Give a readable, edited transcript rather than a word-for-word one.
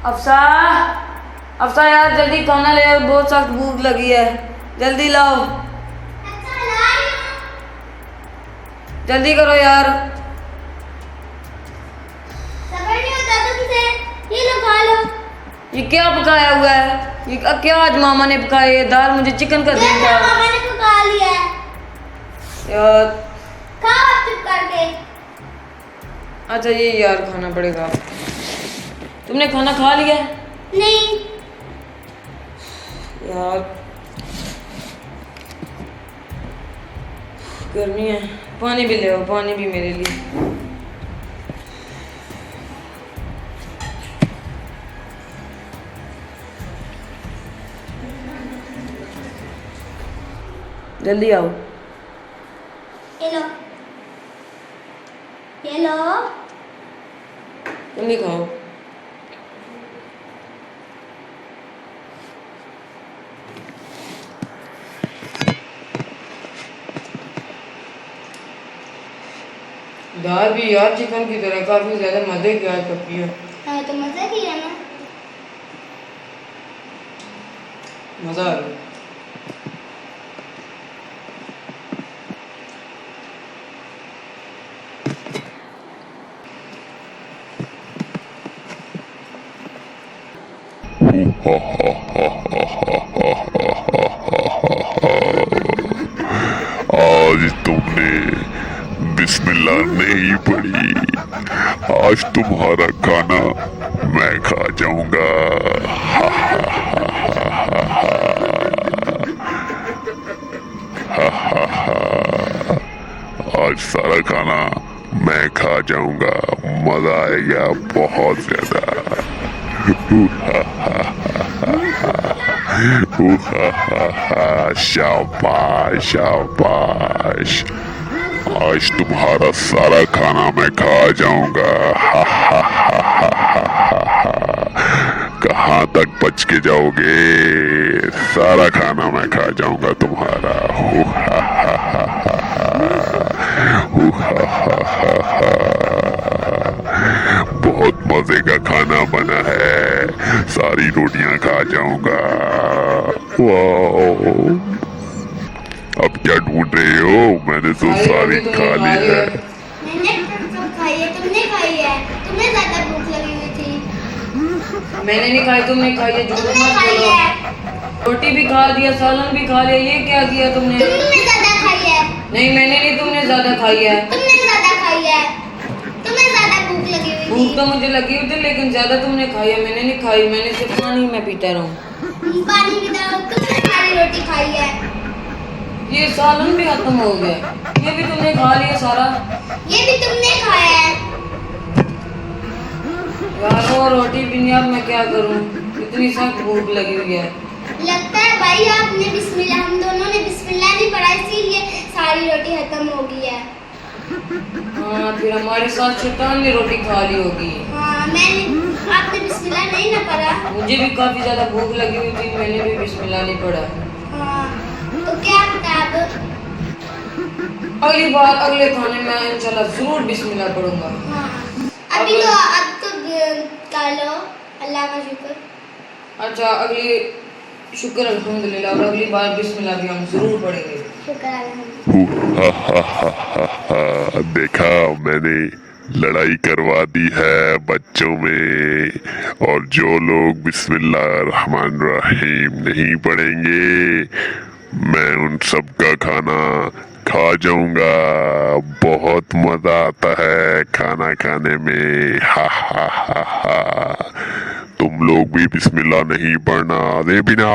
अफसा, अफसा यार जल्दी खाना ले आओ, बहुत सख्त भूख लगी है, जल्दी लाओ। जल्दी करो यार। सबर नहीं होता तुमसे, ये लो खा लो। ये क्या पकाया हुआ है? ये क्या आज मामा ने पकाया? ये दाल मुझे चिकन का देगा। मामा ने पका लिया है यार। खाओ आप चुप करके। अच्छा ये यार खाना पड़ेगा। तुमने खाना खा लिया? नहीं यार गर्मी है, पानी भी ले आओ, पानी भी मेरे लिए। जल्दी आओ। ये लो, ये लो। जल्दी खाओ। दाल भी यार चिकन की तरह काफी ज्यादा मजे की आज पकी है। हाँ तो मजा किया ना। मजा आ रहा है। आज तुमने बिस्मिल्लाह नहीं पढ़ी, आज तुम्हारा खाना मैं खा जाऊंगा। आज सारा खाना मैं खा जाऊंगा, मजा आएगा बहुत ज्यादा। शाबाश शाबाश, आज तुम्हारा सारा खाना मैं खा जाऊंगा। कहाँ तक बच के जाओगे? सारा खाना मैं खा जाऊंगा तुम्हारा। बहुत मजे का खाना बना है, सारी रोटियां खा जाऊंगा। वाओ, अब क्या ढूंढ रहे हो? मैंने तो सारी खा ली है। मैंने सब खाई है, तुमने खाई है, तुम्हें ज्यादा भूख लगी हुई थी। मैंने नहीं खाई, तुमने खाई है। झूठ तुमने मत खाई बोलो। है, रोटी भी खा दिया, सालन भी खा लिया, ये क्या किया तुमने? तुमने ज्यादा खाई है। नहीं मैंने नहीं, तुमने ज्यादा खाई है। तुमने ज्यादा खाई है, तुम्हें ज्यादा भूख लगी हुई भूख थी। तो मुझे लगी हुई थी, लेकिन ज्यादा तुमने खाई है, मैंने नहीं खाई। मैंने सिर्फ पानी में पीता रहूं। पानी भी दो, तुमने सारी रोटी खाई है। ये सालन भी खत्म हो गया, ये भी तुमने खा लिया सारा। ये भी तुमने खाया है। यार वो रोटी भी नहीं, अब मैं क्या करूं? इतनी सख्त भूख लगी हुई है। लगता है भाई आपने बिस्मिल्लाह, हम दोनों ने बिस्मिल्लाह नहीं पढ़ा, इसीलिए सारी रोटी खत्म हो गई है। हाँ फिर हमारे साथ शैतान ने रोटी खा ली होगी। हाँ आपने बिस्मिल्लाह नहीं ना पढ़ा। मुझे भी काफी ज्यादा भूख लगी हुई थी, मैंने भी बिस्मिल्लाह नहीं पढ़ा। हाँ तो क्या पता अब? अगली बार अगले खाने में इंशाल्लाह जरूर बिस्मिल्लाह पढ़ूंगा। हाँ अभी तो अब तो कर लो, अल्लाह का शुक्र। अच्छा अगली शुक्र अल्हम्दुलिल्लाह, और अगली बार बिस्मिल्लाह भी हम जरूर पढ़ेंगे। शुक्र अल्हम्दुलिल्लाह। देखा, मैंने लड़ाई करवा दी है बच्चों में, और जो लोग बिस्मिल्लाह रहमान रहीम नहीं पढ़ेंगे मैं उन सब का खाना खा जाऊंगा। बहुत मजा आता है खाना खाने में। तुम लोग भी बिस्मिल्लाह नहीं पढ़ना, दे बिना।